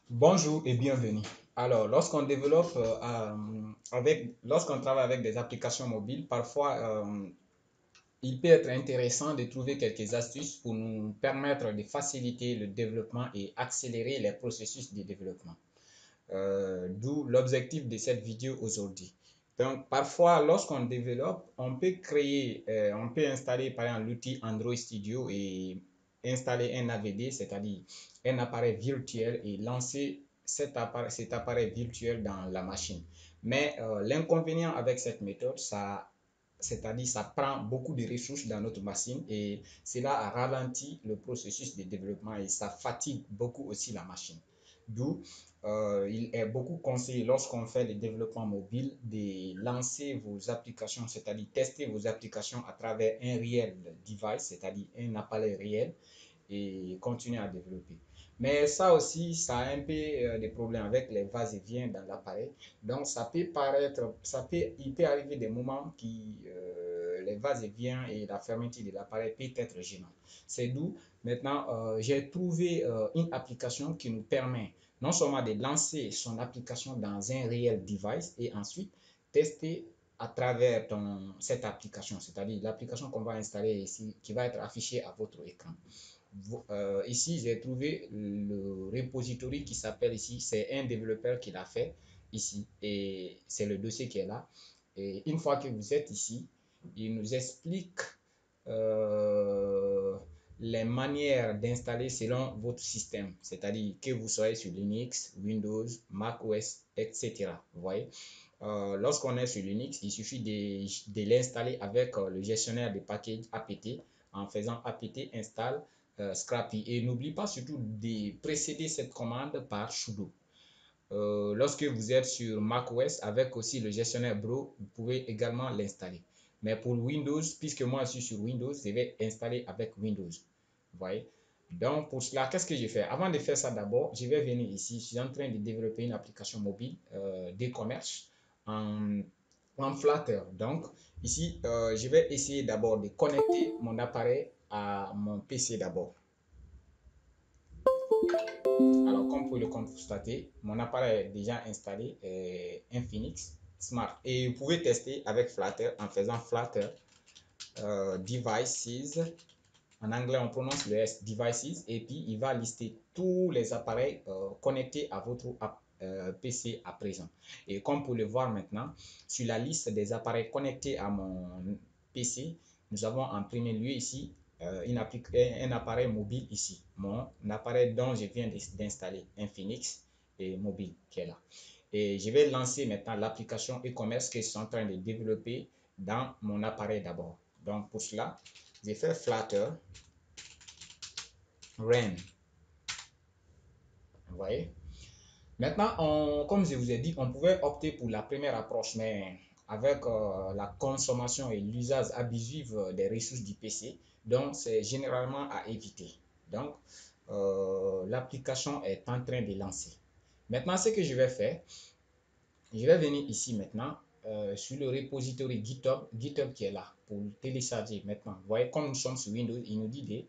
Bonjour et bienvenue. Alors, lorsqu'on travaille avec des applications mobiles, parfois il peut être intéressant de trouver quelques astuces pour nous permettre de faciliter le développement et accélérer les processus de développement. D'où l'objectif de cette vidéo aujourd'hui. Donc, parfois, lorsqu'on développe, on peut installer par exemple l'outil Android Studio et installer un AVD, c'est-à-dire un appareil virtuel et lancer cet appareil virtuel dans la machine. Mais l'inconvénient avec cette méthode, c'est-à-dire ça prend beaucoup de ressources dans notre machine et cela ralentit le processus de développement et ça fatigue beaucoup aussi la machine. D'où il est beaucoup conseillé lorsqu'on fait le développement mobile de lancer vos applications, c'est-à-dire tester vos applications à travers un réel device, c'est-à-dire un appareil réel et continuer à développer. Mais ça aussi, ça a un peu des problèmes avec les va-et-vient dans l'appareil. Donc, il peut arriver des moments qui, les va-et-vient et la fermeture de l'appareil peut être gênant. C'est d'où, maintenant, j'ai trouvé une application qui nous permet non seulement de lancer son application dans un réel device et ensuite tester à travers cette application, c'est-à-dire l'application qu'on va installer ici, qui va être affichée à votre écran. Ici, j'ai trouvé le repository qui s'appelle ici, c'est un développeur qui l'a fait ici et c'est le dossier qui est là. Et une fois que vous êtes ici, il nous explique euh, les manières d'installer selon votre système, c'est-à-dire que vous soyez sur Linux, Windows, Mac OS, etc. Vous voyez, lorsqu'on est sur Linux, il suffit de l'installer avec le gestionnaire de package apt en faisant apt install Scrappy. Et n'oublie pas surtout de précéder cette commande par sudo. Lorsque vous êtes sur macOS avec aussi le gestionnaire Bro, vous pouvez également l'installer. Mais pour Windows, puisque moi je suis sur Windows, je vais installer avec Windows. Vous voyez? Donc pour cela, qu'est-ce que je fais? Avant de faire ça d'abord, je vais venir ici. Je suis en train de développer une application mobile d'e-commerce en, en Flutter. Donc ici, je vais essayer d'abord de connecter mon appareil à mon PC d'abord. Alors, comme vous pouvez le constater, mon appareil est déjà installé, Infinix Smart. Et vous pouvez tester avec Flutter en faisant Flutter Devices. En anglais, on prononce le S Devices. Et puis, il va lister tous les appareils connectés à votre PC à présent. Et comme vous pouvez le voir maintenant, sur la liste des appareils connectés à mon PC, nous avons en premier lieu ici un appareil mobile ici. Mon appareil dont je viens d'installer, Infinix et mobile qui est là. Et je vais lancer maintenant l'application e-commerce que je suis en train de développer dans mon appareil d'abord. Donc pour cela, je fais Flutter Run. Vous voyez? Maintenant, comme je vous ai dit, on pouvait opter pour la première approche, mais avec la consommation et l'usage abusif des ressources du PC, donc c'est généralement à éviter. Donc, l'application est en train de lancer. Maintenant, ce que je vais faire, je vais venir ici maintenant sur le repository GitHub qui est là pour télécharger maintenant. Vous voyez, comme nous sommes sur Windows, il nous dit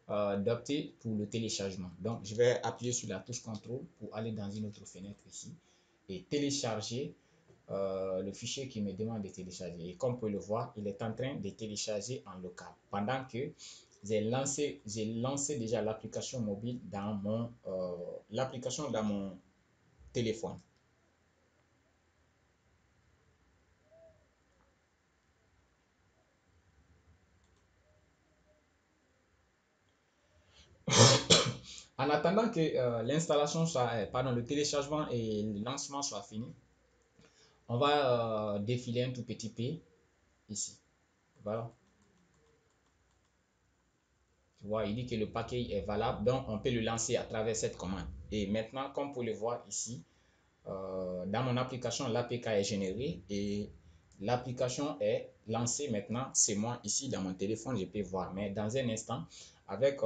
d'opter pour le téléchargement. Donc, je vais appuyer sur la touche CTRL pour aller dans une autre fenêtre ici et télécharger le fichier qui me demande de télécharger. Et comme vous pouvez le voir, il est en train de télécharger en local. Pendant que j'ai lancé déjà l'application mobile dans mon téléphone. En attendant que le téléchargement et le lancement soient finis, on va défiler un tout petit peu ici. Voilà. Tu vois, il dit que le paquet est valable, donc on peut le lancer à travers cette commande. Et maintenant, comme vous pouvez le voir ici, dans mon application, l'APK est généré et l'application est lancée maintenant. C'est moi ici dans mon téléphone, je peux voir. Mais dans un instant, avec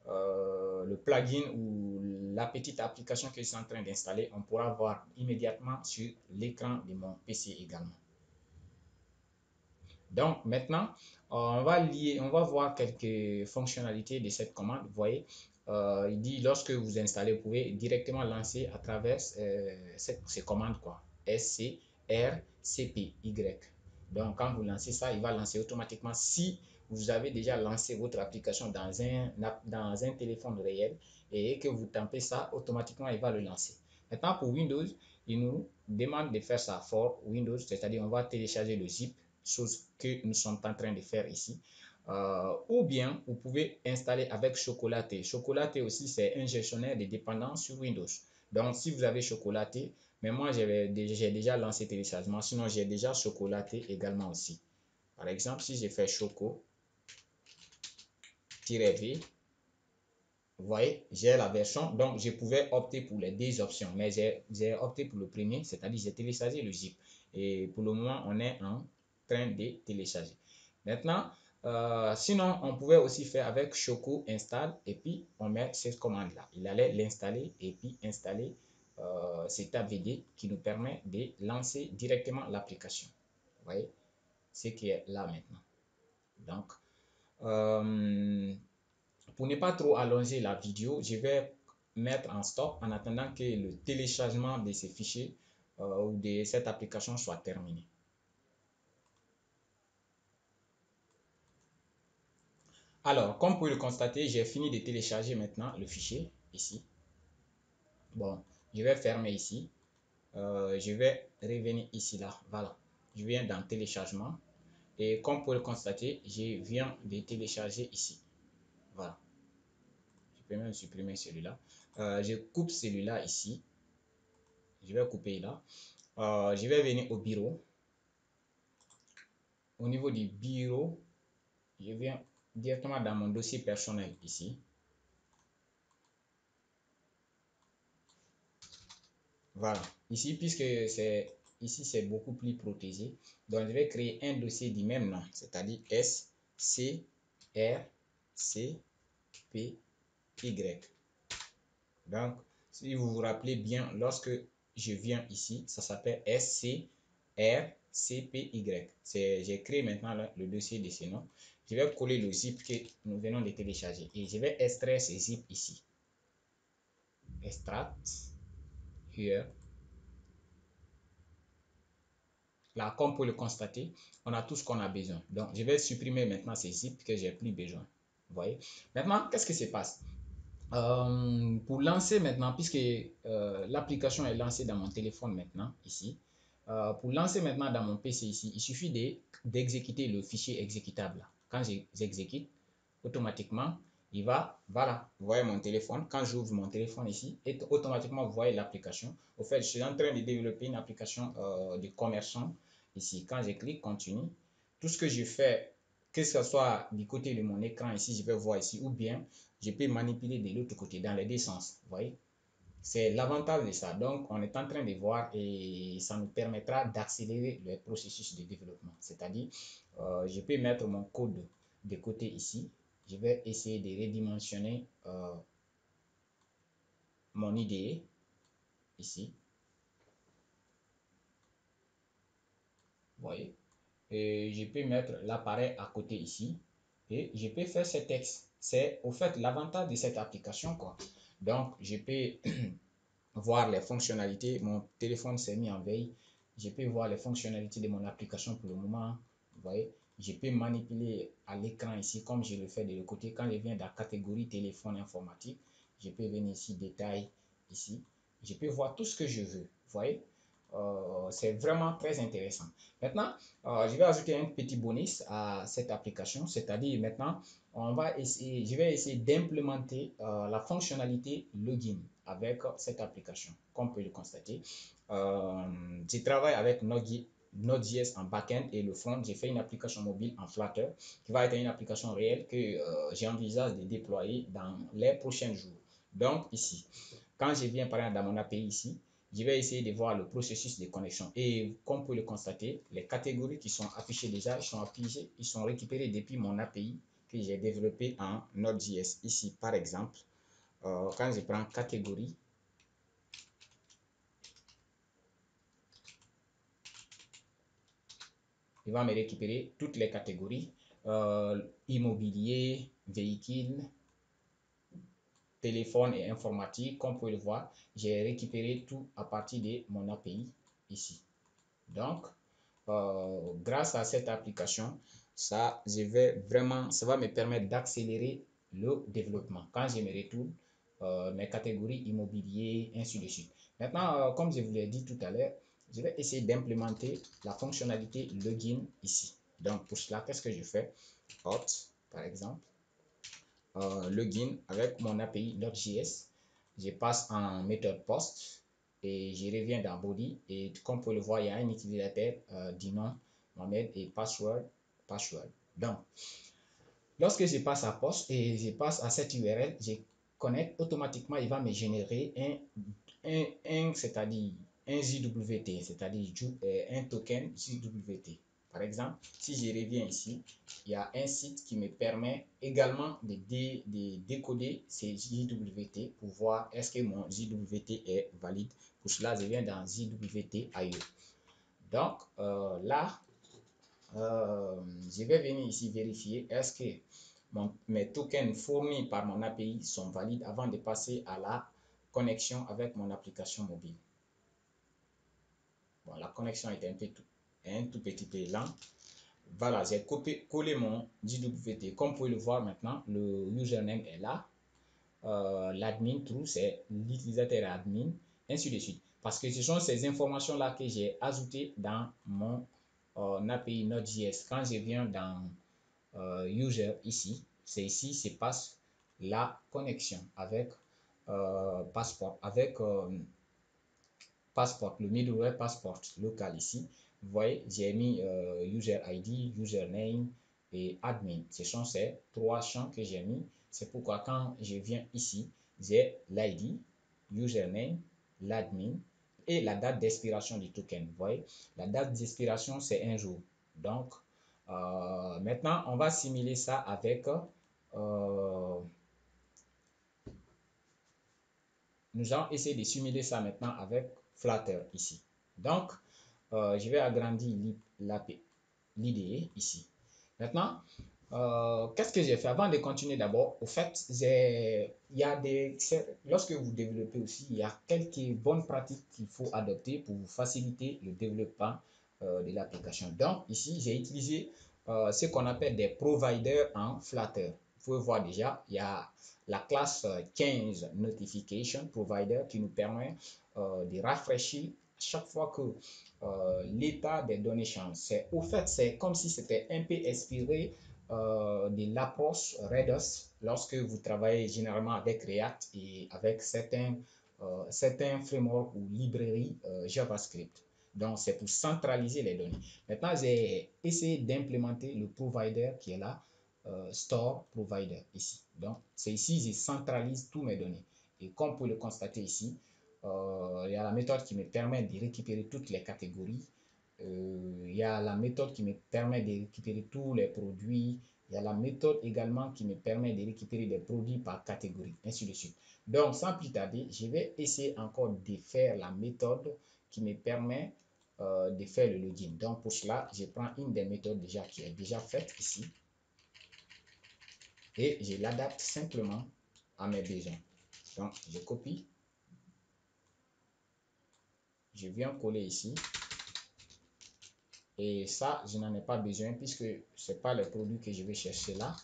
le plugin ou la petite application que je suis en train d'installer, on pourra voir immédiatement sur l'écran de mon PC également. Donc maintenant, on va voir quelques fonctionnalités de cette commande. Vous voyez, il dit lorsque vous installez, vous pouvez directement lancer à travers ces commandes quoi. SCRCPY. Donc quand vous lancez ça, il va lancer automatiquement. Si vous avez déjà lancé votre application dans un téléphone réel et que vous tapez ça, automatiquement il va le lancer. Maintenant pour Windows, il nous demande de faire ça for Windows, c'est-à-dire on va télécharger le zip, chose que nous sommes en train de faire ici. Ou bien vous pouvez installer avec Chocolaté. Chocolaté aussi, c'est un gestionnaire de dépendance sur Windows. Donc, si vous avez Chocolaté, mais moi j'ai déjà lancé téléchargement, sinon j'ai déjà Chocolaté également aussi. Par exemple, si j'ai fait Choco-V, vous voyez, j'ai la version, donc je pouvais opter pour les deux options, mais j'ai opté pour le premier, c'est-à-dire j'ai téléchargé le zip. Et pour le moment, on est en train de télécharger. Maintenant, sinon, on pouvait aussi faire avec Choco install et puis on met cette commande-là. Il allait l'installer et puis installer cet AVD qui nous permet de lancer directement l'application. Vous voyez, ce qui est là maintenant. Donc, pour ne pas trop allonger la vidéo, je vais mettre en stop en attendant que le téléchargement de ces fichiers ou de cette application soit terminé. Alors, comme vous pouvez le constater, j'ai fini de télécharger maintenant le fichier ici. Bon, je vais fermer ici. Je vais revenir ici, là. Voilà. Je viens dans téléchargement. Et comme vous pouvez le constater, je viens de télécharger ici. Voilà. Je peux même supprimer celui-là. Je coupe celui-là ici. Je vais couper là. Je vais venir au bureau. Au niveau du bureau, je viens directement dans mon dossier personnel ici. Voilà. Ici, puisque c'est beaucoup plus protégé, donc je vais créer un dossier du même nom, c'est-à-dire S, C, R, C, P, Y. Donc, si vous vous rappelez bien, lorsque je viens ici, ça s'appelle SCRCPY. J'ai créé maintenant le dossier de ce nom. Je vais coller le zip que nous venons de télécharger et je vais extraire ce zip ici. Extract, here. Là, comme pour le constater, on a tout ce qu'on a besoin. Donc, je vais supprimer maintenant ces zips que j'ai plus besoin. Vous voyez? Maintenant, qu'est-ce qui se passe? Pour lancer maintenant, puisque l'application est lancée dans mon téléphone maintenant, ici, pour lancer maintenant dans mon PC ici, il suffit d'exécuter le fichier exécutable. Quand j'exécute, automatiquement, il va, voilà, vous voyez mon téléphone. Quand j'ouvre mon téléphone ici, et automatiquement, vous voyez l'application. Au fait, je suis en train de développer une application de commerçant ici. Quand je clique continue, tout ce que je fais, que ce soit du côté de mon écran ici, je vais voir ici, ou bien je peux manipuler de l'autre côté, dans les deux sens. Vous voyez, c'est l'avantage de ça. Donc, on est en train de voir et ça nous permettra d'accélérer le processus de développement. C'est-à-dire, je peux mettre mon code de côté ici. Je vais essayer de redimensionner mon IDE ici. Vous voyez, et je peux mettre l'appareil à côté ici et je peux faire ce texte. C'est au fait l'avantage de cette application quoi. Donc, je peux voir les fonctionnalités. Mon téléphone s'est mis en veille. Je peux voir les fonctionnalités de mon application pour le moment. Vous voyez, je peux manipuler à l'écran ici comme je le fais de l'autre côté. Quand je viens dans la catégorie téléphone informatique, je peux venir ici, détail, ici. Je peux voir tout ce que je veux. Vous voyez, c'est vraiment très intéressant. Maintenant, je vais ajouter un petit bonus à cette application, c'est-à-dire maintenant, je vais essayer d'implémenter la fonctionnalité login avec cette application. Comme vous pouvez le constater, je travaille avec Node.js en backend et le front, j'ai fait une application mobile en Flutter qui va être une application réelle que j'envisage de déployer dans les prochains jours. Donc ici, quand je viens par exemple dans mon API ici, je vais essayer de voir le processus de connexion. Et comme vous pouvez le constater, les catégories qui sont affichées déjà, ils sont récupérées depuis mon API que j'ai développé en Node.js. Ici, par exemple, quand je prends catégorie, il va me récupérer toutes les catégories, immobilier, véhicule, téléphone et informatique. Comme vous pouvez le voir, j'ai récupéré tout à partir de mon API ici. Donc, grâce à cette application, ça va me permettre d'accélérer le développement quand je me retourne mes catégories immobilier, ainsi de suite. Maintenant, comme je vous l'ai dit tout à l'heure, je vais essayer d'implémenter la fonctionnalité login ici. Donc, pour cela, qu'est-ce que je fais? Hot, par exemple, login avec mon API Node.js. Je passe en méthode post et je reviens dans body. Et comme vous pouvez le voir, il y a un utilisateur du nom Mohamed et password. Donc, lorsque je passe à post et je passe à cette URL, je connecte automatiquement, il va me générer c'est-à-dire un JWT, c'est-à-dire un token JWT. Par exemple, si je reviens ici, il y a un site qui me permet également de décoder ces JWT pour voir est-ce que mon JWT est valide. Pour cela, je viens dans JWT.io. Donc là, je vais venir ici vérifier est-ce que mes tokens fournis par mon API sont valides avant de passer à la connexion avec mon application mobile. Bon, la connexion est un tout petit peu lente. Voilà, j'ai collé mon JWT. Comme vous pouvez le voir maintenant, le username est là. L'admin true, c'est l'utilisateur admin, ainsi de suite. Parce que ce sont ces informations-là que j'ai ajoutées dans mon API Node.js. Quand je viens dans user ici, c'est ici se passe la connexion avec Passport, Passport, le middleware Passport local ici. Vous voyez, j'ai mis user ID, username et admin. Ce sont ces trois champs que j'ai mis. C'est pourquoi quand je viens ici, j'ai l'ID, username, l'admin et la date d'expiration du token. Vous voyez, la date d'expiration, c'est un jour. Donc, maintenant, on va simuler ça avec nous allons essayer de simuler ça maintenant avec Flutter ici. Donc, je vais agrandir l'IDE ici. Maintenant, qu'est-ce que j'ai fait? Avant de continuer d'abord, au fait, lorsque vous développez aussi, il y a quelques bonnes pratiques qu'il faut adopter pour vous faciliter le développement de l'application. Donc, ici, j'ai utilisé ce qu'on appelle des providers en Flutter. Vous pouvez voir déjà, il y a la classe 15 Notification Provider qui nous permet de rafraîchir chaque fois que l'état des données change. Au fait, c'est comme si c'était un peu inspiré de l'approche Redux lorsque vous travaillez généralement avec React et avec certains frameworks ou librairies JavaScript. Donc, c'est pour centraliser les données. Maintenant, j'ai essayé d'implémenter le provider qui est là, Store Provider ici. Donc, c'est ici, je centralise tous mes données. Et comme vous pouvez le constater ici, il y a la méthode qui me permet de récupérer toutes les catégories. Il y a la méthode qui me permet de récupérer tous les produits. Il y a la méthode également qui me permet de récupérer des produits par catégorie, ainsi de suite. Donc, sans plus tarder, je vais essayer encore de faire la méthode qui me permet de faire le login. Donc, pour cela, je prends une des méthodes déjà qui est déjà faite ici et je l'adapte simplement à mes besoins. Donc, je copie, je viens coller ici. Et ça, je n'en ai pas besoin puisque ce n'est pas le produit que je vais chercher là.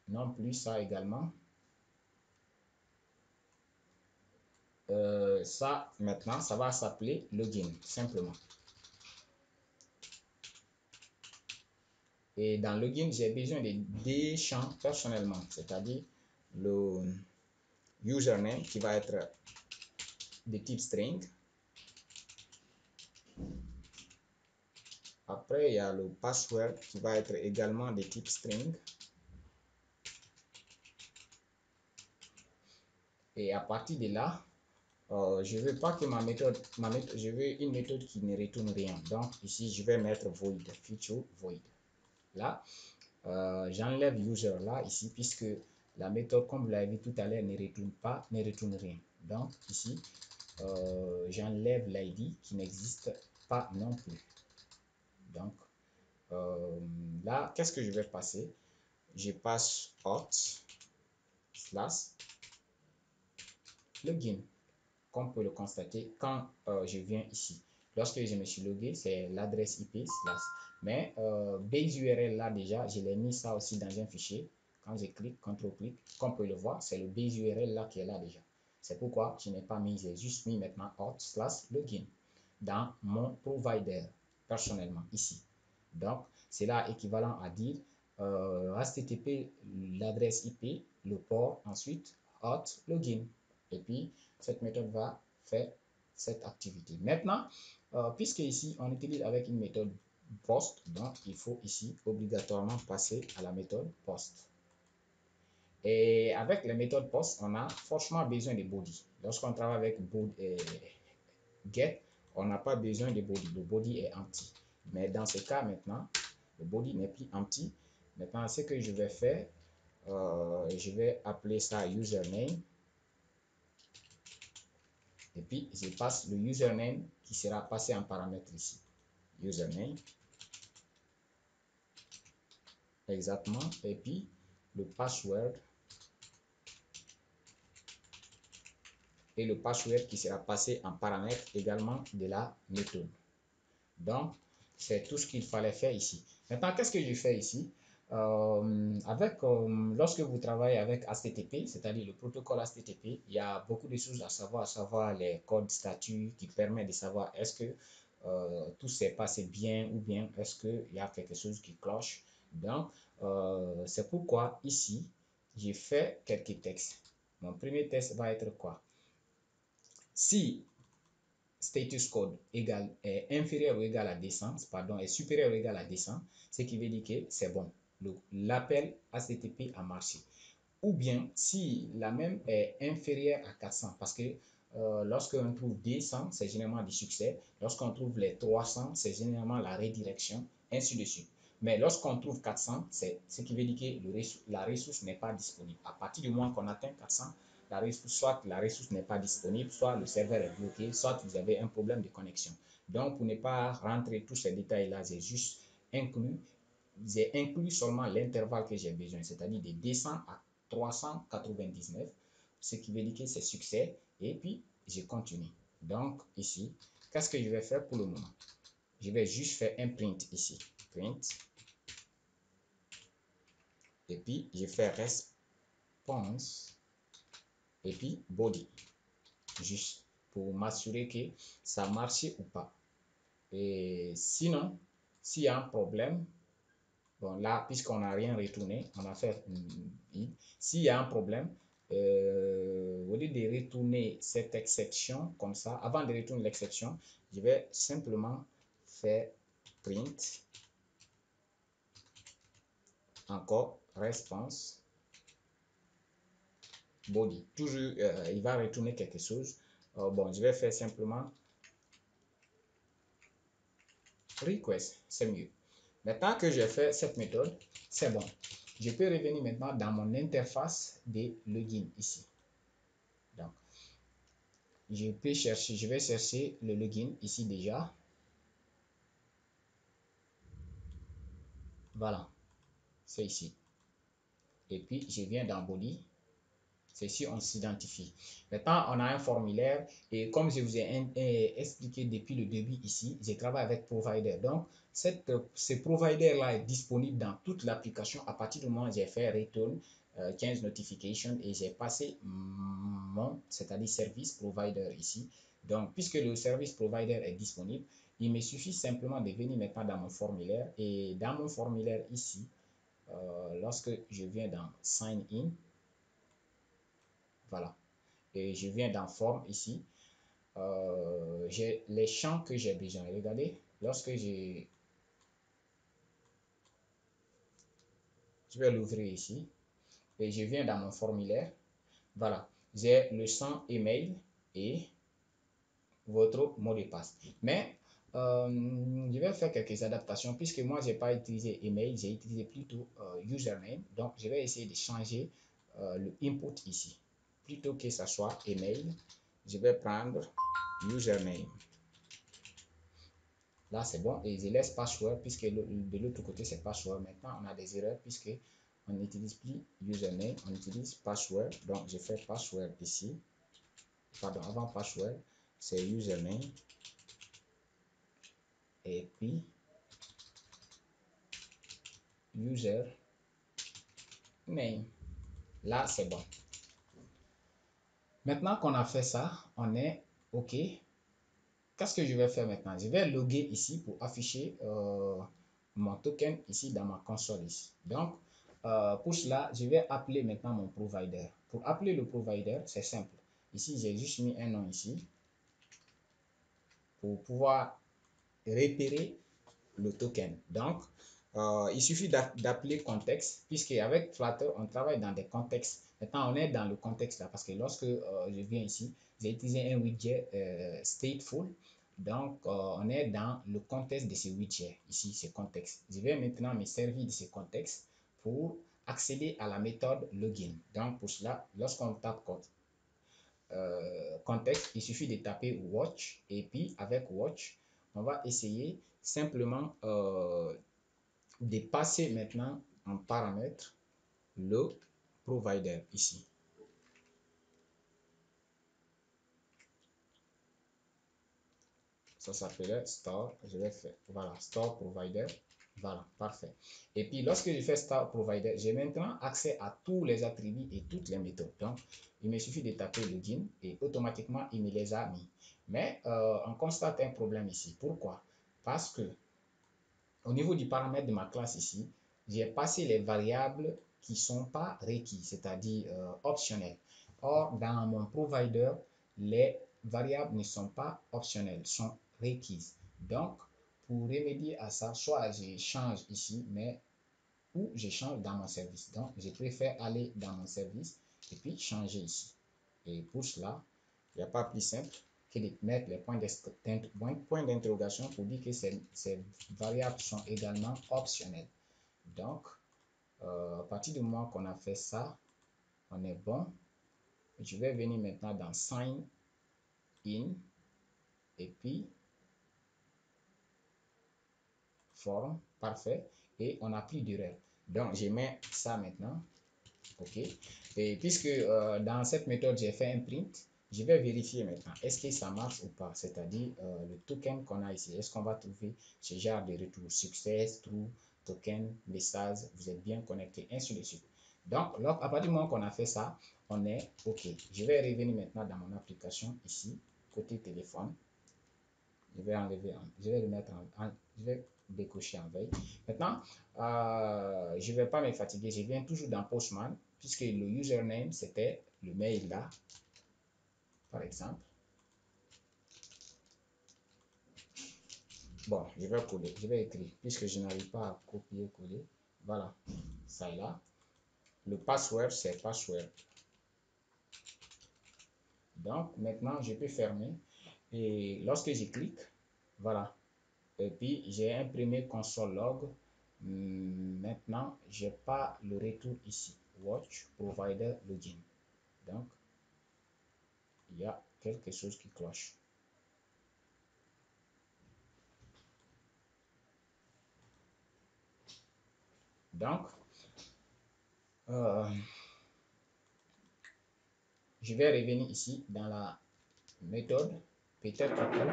Non plus ça également. Ça, maintenant, ça va s'appeler login, simplement. Et dans login, j'ai besoin de deux champs personnellement, c'est-à-dire le username qui va être de type string. Après, il y a le password qui va être également de type string. Et à partir de là, je veux pas que je veux une méthode qui ne retourne rien. Donc ici, je vais mettre void, feature void. Là, j'enlève user là, ici, puisque la méthode, comme vous l'avez vu tout à l'heure, ne retourne rien. Donc ici, j'enlève l'ID qui n'existe pas non plus. Donc, Là, qu'est-ce que je vais passer? Je passe hot slash login. Comme on peut le constater quand je viens ici. Lorsque je me suis logué, c'est l'adresse IP slash. Mais base URL là déjà, je l'ai mis ça aussi dans un fichier. Quand je clique, CTRL-clic, comme on peut le voir, c'est le base URL là qui est là déjà. C'est pourquoi je n'ai pas mis, j'ai juste mis maintenant hot slash login dans mon provider personnellement ici. Donc, c'est là équivalent à dire HTTP, l'adresse IP, le port, ensuite hot login. Et puis, cette méthode va faire cette activité. Maintenant, puisque ici, on utilise avec une méthode POST, donc il faut ici obligatoirement passer à la méthode POST. Et avec la méthode POST, on a forcément besoin de body. Lorsqu'on travaille avec get, on n'a pas besoin de body. Le body est empty. Mais dans ce cas maintenant, le body n'est plus empty. Maintenant, ce que je vais faire, je vais appeler ça username. Et puis, je passe le username qui sera passé en paramètre ici. Username. Exactement. Et puis, le password. Et le password qui sera passé en paramètre également de la méthode. Donc, c'est tout ce qu'il fallait faire ici. Maintenant, qu'est-ce que je fais ici? Lorsque vous travaillez avec HTTP, c'est-à-dire le protocole HTTP, il y a beaucoup de choses à savoir les codes statut qui permettent de savoir est-ce que tout s'est passé bien ou bien est-ce qu'il y a quelque chose qui cloche. Donc, c'est pourquoi ici, j'ai fait quelques textes. Mon premier test va être quoi? Si status code est inférieur ou égal à 200, pardon, est supérieur ou égal à 200, ce qui veut dire que c'est bon. L'appel HTTP a marché. Ou bien, si la même est inférieure à 400, parce que lorsqu'on trouve 200, c'est généralement du succès. Lorsqu'on trouve les 300, c'est généralement la redirection, ainsi de suite. Mais lorsqu'on trouve 400, c'est ce qui veut dire que la ressource n'est pas disponible. À partir du moment qu'on atteint 400, soit la ressource n'est pas disponible, soit le serveur est bloqué, soit vous avez un problème de connexion. Donc, pour ne pas rentrer tous ces détails-là, j'ai inclus seulement l'intervalle que j'ai besoin, c'est-à-dire de 200 à 399, ce qui veut dire que c'est succès. Et puis, je continue. Donc, ici, qu'est-ce que je vais faire pour le moment? Je vais juste faire un print ici. Print. Et puis, je fais response. Et puis, body. Juste pour m'assurer que ça marche ou pas. Et sinon, s'il y a un problème, bon là, puisqu'on n'a rien retourné, on a fait s'il y a un problème, au lieu de retourner cette exception comme ça, avant de retourner l'exception, je vais simplement faire print, encore response, body. Toujours, il va retourner quelque chose. Bon, je vais faire simplement request, c'est mieux. Maintenant que j'ai fait cette méthode, c'est bon. Je peux revenir maintenant dans mon interface de login ici. Donc, je vais chercher le login ici déjà. Voilà, c'est ici. Et puis, je viens dans body. C'est ici on s'identifie. Maintenant, on a un formulaire et comme je vous ai expliqué depuis le début ici, je travaille avec Provider. Donc, ce Provider-là est disponible dans toute l'application à partir du moment où j'ai fait Return 15 Notification et j'ai passé mon, c'est-à-dire Service Provider ici. Donc, puisque le Service Provider est disponible, il me suffit simplement de venir maintenant dans mon formulaire et dans mon formulaire ici, lorsque je viens dans Sign In, voilà. Et je viens dans forme ici. J'ai les champs que j'ai besoin. Regardez, lorsque je vais l'ouvrir ici et je viens dans mon formulaire. Voilà, j'ai le champ email et votre mot de passe. Mais je vais faire quelques adaptations puisque moi j'ai pas utilisé email, j'ai utilisé plutôt username. Donc je vais essayer de changer le input ici. Plutôt que ça soit email, je vais prendre username. Là, c'est bon. Et je laisse password puisque de l'autre côté, c'est password. Maintenant, on a des erreurs puisque on n'utilise plus username, on utilise password. Donc, je fais password ici. Pardon, avant password, c'est username. Et puis, username. Là, c'est bon. Maintenant qu'on a fait ça, on est OK. Qu'est-ce que je vais faire maintenant? Je vais loguer ici pour afficher mon token ici dans ma console ici. Donc, pour cela, je vais appeler maintenant mon provider. Pour appeler le provider, c'est simple. Ici, j'ai juste mis un nom ici pour pouvoir repérer le token. Donc, il suffit d'appeler contexte, puisque avec Flutter, on travaille dans des contextes. Maintenant, on est dans le contexte là, parce que lorsque je viens ici, j'ai utilisé un widget stateful. Donc, on est dans le contexte de ce widget. Ici, c'est contexte. Je vais maintenant me servir de ce contexte pour accéder à la méthode login. Donc, pour cela, lorsqu'on tape contexte, il suffit de taper watch. Et puis, avec watch, on va essayer simplement de passer maintenant en paramètre le provider ici. Ça s'appelait store. Je vais faire, voilà, store provider. Voilà, parfait. Et puis, lorsque je fais store provider, j'ai maintenant accès à tous les attributs et toutes les méthodes. Donc, il me suffit de taper login et automatiquement, il me les a mis. Mais on constate un problème ici. Pourquoi? Parce que au niveau du paramètre de ma classe ici, j'ai passé les variables qui ne sont pas requises, c'est-à-dire optionnelles. Or, dans mon provider, les variables ne sont pas optionnelles, sont requises. Donc, pour remédier à ça, soit je change ici, mais ou je change dans mon service. Donc, je préfère aller dans mon service et puis changer ici. Et pour cela, il n'y a pas plus simple que de mettre les points d'interrogation pour dire que ces variables sont également optionnelles. Donc, à partir du moment qu'on a fait ça, on est bon. Je vais venir maintenant dans Sign In et puis Form, parfait. Et on n'a plus d'erreur. Donc, je mets ça maintenant. OK. Et puisque dans cette méthode, j'ai fait un print, je vais vérifier maintenant. Est-ce que ça marche ou pas? C'est-à-dire le token qu'on a ici. Est-ce qu'on va trouver ce genre de retour? Success, true, token, message, vous êtes bien connecté, ainsi de suite. Donc, à partir du moment qu'on a fait ça, on est OK. Je vais revenir maintenant dans mon application ici, côté téléphone. Je vais enlever, je vais le mettre je vais décocher en veille. Maintenant, je ne vais pas me fatiguer. Je viens toujours dans Postman, puisque le username, c'était le mail là, par exemple. Bon, je vais coller, je vais écrire, puisque je n'arrive pas à copier-coller. Voilà, ça est là. Le password, c'est password. Donc, maintenant, je peux fermer. Et lorsque je clique, voilà. Et puis, j'ai imprimé console log. Maintenant, je n'ai pas le retour ici. Watch, provider, login. Donc, il y a quelque chose qui cloche. Donc, je vais revenir ici dans la méthode. Peut-être que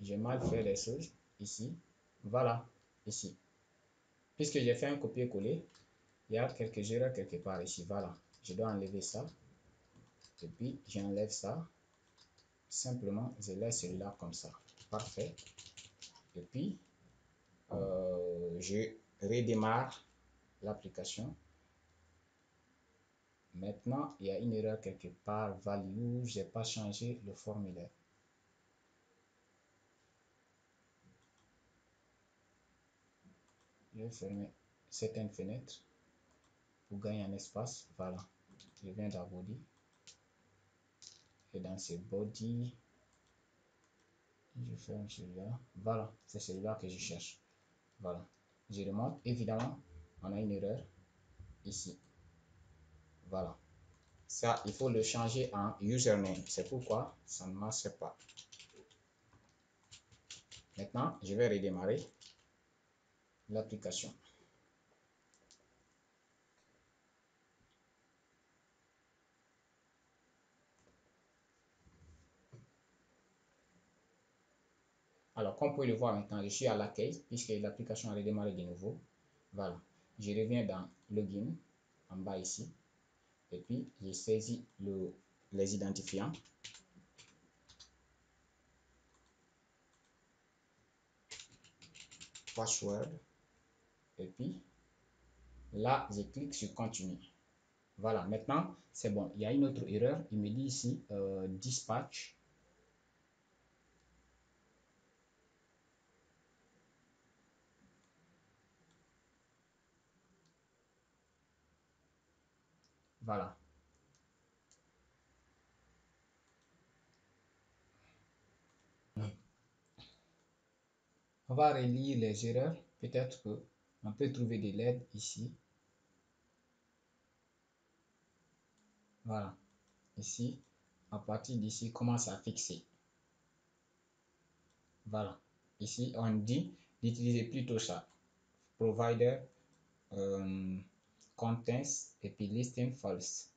j'ai mal fait les choses ici. Voilà, ici. Puisque j'ai fait un copier-coller, il y a quelques erreurs quelque part ici. Voilà, je dois enlever ça. Et puis, j'enlève ça. Simplement, je laisse celui-là comme ça. Parfait. Et puis, je redémarre l'application. Maintenant, il y a une erreur quelque part, value, je n'ai pas changé le formulaire. Je vais fermer certaines fenêtres pour gagner un espace. Voilà, je viens dans body. Et dans ce body, je ferme celui-là. Voilà, c'est celui-là que je cherche. Voilà, je remonte. Évidemment, on a une erreur ici. Voilà. Ça, il faut le changer en username. C'est pourquoi ça ne marche pas. Maintenant, je vais redémarrer l'application. Alors, comme vous pouvez le voir maintenant, je suis à l'accueil puisque l'application a redémarré de nouveau. Voilà. Je reviens dans Login, en bas ici. Et puis, j'ai saisi les identifiants. Password. Et puis, là, je clique sur Continue. Voilà, maintenant, c'est bon. Il y a une autre erreur. Il me dit ici, Dispatch. Voilà. On va relire les erreurs. Peut-être qu'on peut trouver de l'aide ici. Voilà. Ici, à partir d'ici, commence à fixer. Voilà. Ici, on dit d'utiliser plutôt ça. Provider, contains et puis listing false.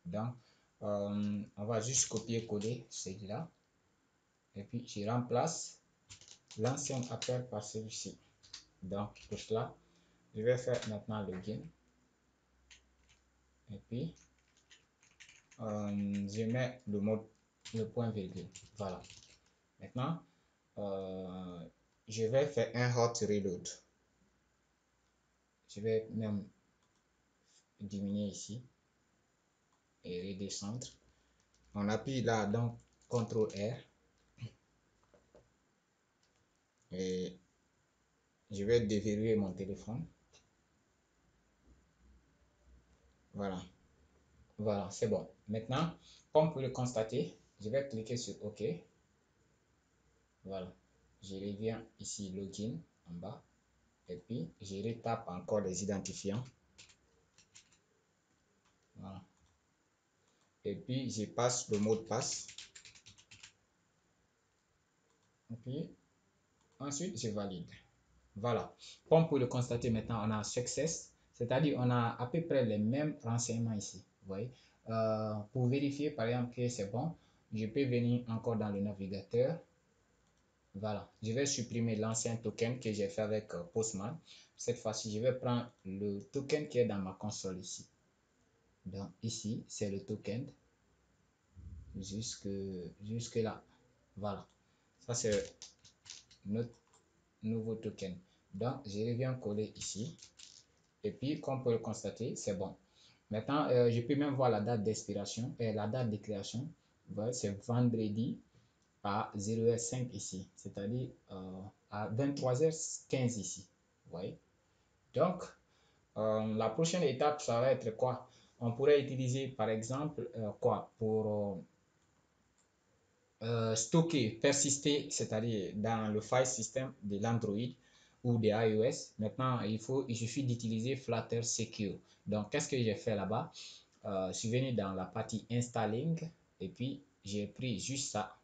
Donc, on va juste copier-coller celui-là. Et puis, je remplace l'ancien appel par celui-ci. Donc, pour cela, je vais faire maintenant le login. Et puis, je mets le mot, le point virgule. Voilà. Maintenant, je vais faire un hot reload. Je vais même diminuer ici et redescendre. On appuie là, donc CTRL R. Et je vais déverrouiller mon téléphone. Voilà. Voilà, c'est bon. Maintenant, comme vous pouvez le constater, je vais cliquer sur OK. Voilà. Je reviens ici, Login, en bas. Et puis, je retape encore les identifiants. Voilà. Et puis, je passe le mot de passe. Et puis, ensuite, je valide. Voilà. Comme vous pouvez le constater maintenant, on a success. C'est-à-dire, on a à peu près les mêmes renseignements ici. Vous voyez. Pour vérifier, par exemple, que c'est bon, je peux venir encore dans le navigateur. Voilà, je vais supprimer l'ancien token que j'ai fait avec Postman. Cette fois-ci, je vais prendre le token qui est dans ma console ici. Donc ici, c'est le token jusque là. Voilà, ça c'est notre nouveau token. Donc, je reviens coller ici. Et puis, comme vous pouvez le constater, c'est bon. Maintenant, je peux même voir la date d'expiration et la date de création. Voilà, c'est vendredi à 0h05 ici, c'est-à-dire à 23h15 ici. Vous voyez? Donc, la prochaine étape, ça va être quoi? On pourrait utiliser par exemple quoi pour stocker, persister, c'est-à-dire dans le file system de l'Android ou de iOS. Maintenant, il suffit d'utiliser Flutter Secure. Donc, qu'est-ce que j'ai fait là-bas? Je suis venu dans la partie Installing et puis j'ai pris juste ça,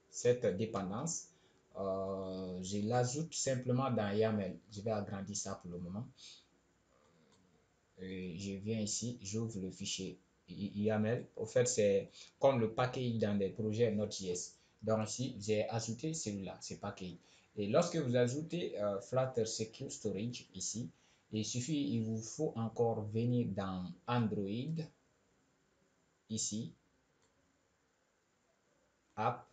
cette dépendance. Je l'ajoute simplement dans YAML. Je vais agrandir ça pour le moment. Et je viens ici, j'ouvre le fichier YAML. Au fait, c'est comme le package dans des projets Node.js. Donc ici, j'ai ajouté celui-là, ce package. Et lorsque vous ajoutez Flutter Secure Storage ici, il vous faut encore venir dans Android, ici, App,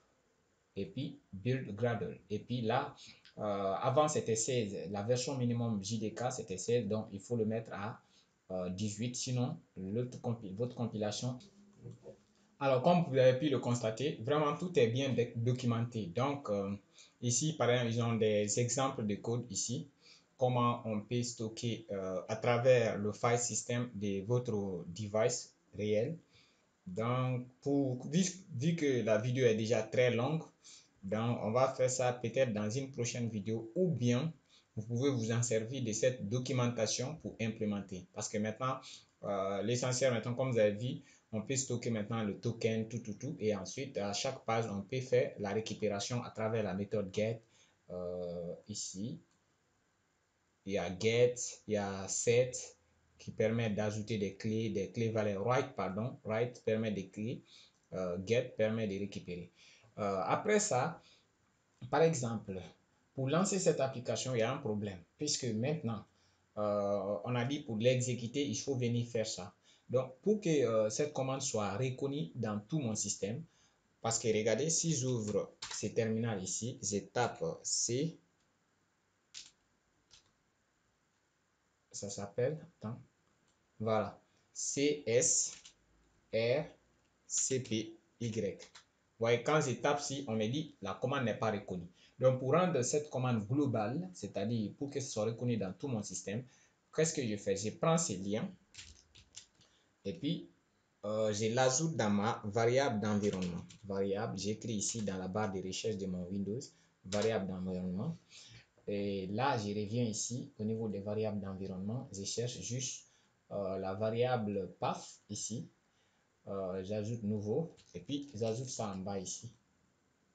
et puis Build Gradle. Et puis là, avant c'était 16, la version minimum JDK c'était 16, donc il faut le mettre à 18, sinon votre compilation. Alors comme vous avez pu le constater, vraiment tout est bien documenté. Donc ici par exemple, ils ont des exemples de code ici, comment on peut stocker à travers le file system de votre device réel. Donc, vu que la vidéo est déjà très longue, donc on va faire ça peut-être dans une prochaine vidéo ou bien vous pouvez vous en servir de cette documentation pour implémenter. Parce que maintenant, l'essentiel maintenant, comme vous avez vu, on peut stocker maintenant le token, tout. Et ensuite, à chaque page, on peut faire la récupération à travers la méthode get, ici, il y a get, il y a set qui permet d'ajouter des clés valeurs. Write permet d'écrire, get permet de récupérer. Après ça, par exemple, pour lancer cette application, il y a un problème puisque maintenant, on a dit pour l'exécuter, il faut venir faire ça. Donc, pour que cette commande soit reconnue dans tout mon système, parce que regardez, si j'ouvre ce terminal ici, je tape C, ça s'appelle, attends, voilà, CSRCPY. Vous voyez, quand je tape ici, on me dit la commande n'est pas reconnue. Donc, pour rendre cette commande globale, c'est-à-dire pour que ce soit reconnu dans tout mon système, qu'est-ce que je fais? Je prends ces liens et puis je l'ajoute dans ma variable d'environnement. Variable, j'écris ici dans la barre de recherche de mon Windows, variable d'environnement. Et là, je reviens ici au niveau des variables d'environnement. Je cherche juste la variable path ici. J'ajoute nouveau et puis j'ajoute ça en bas ici.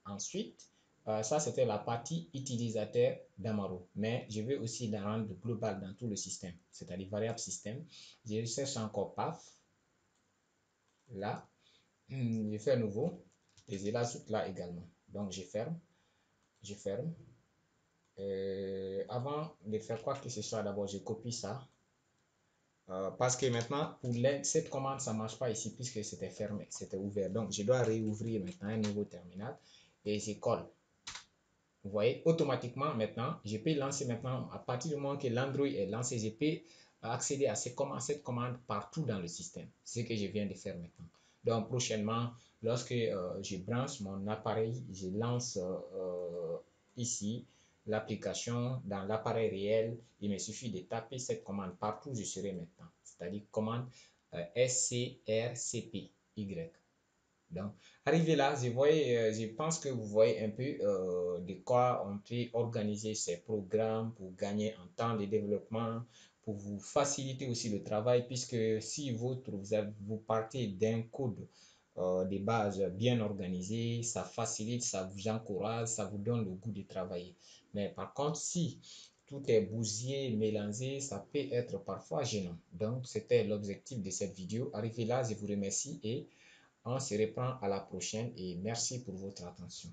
Ensuite, ça c'était la partie utilisateur d'Amaro. Mais je vais aussi la rendre globale dans tout le système, c'est-à-dire variable système. Je cherche encore path. Là, je fais nouveau et je l'ajoute là également. Donc je ferme, je ferme. Avant de faire quoi que ce soit, d'abord je copie ça. Parce que maintenant, pour cette commande, ça ne marche pas ici puisque c'était fermé, c'était ouvert. Donc, je dois réouvrir maintenant un nouveau terminal et je colle. Vous voyez, automatiquement maintenant, je peux lancer maintenant, à partir du moment que l'Android est lancé, je peux accéder à cette commande partout dans le système. C'est ce que je viens de faire maintenant. Donc, prochainement, lorsque je branche mon appareil, je lance ici l'application dans l'appareil réel. Il me suffit de taper cette commande partout où je serai maintenant. C'est-à-dire commande SCRCPY. Donc, arrivé là, je pense que vous voyez un peu de quoi on peut organiser ces programmes pour gagner en temps de développement, pour vous faciliter aussi le travail, puisque si vous partez d'un code de base bien organisé, ça facilite, ça vous encourage, ça vous donne le goût de travailler. Mais par contre, si tout est bousillé, mélangé, ça peut être parfois gênant. Donc, c'était l'objectif de cette vidéo. Arrivé là, je vous remercie et on se reprend à la prochaine et merci pour votre attention.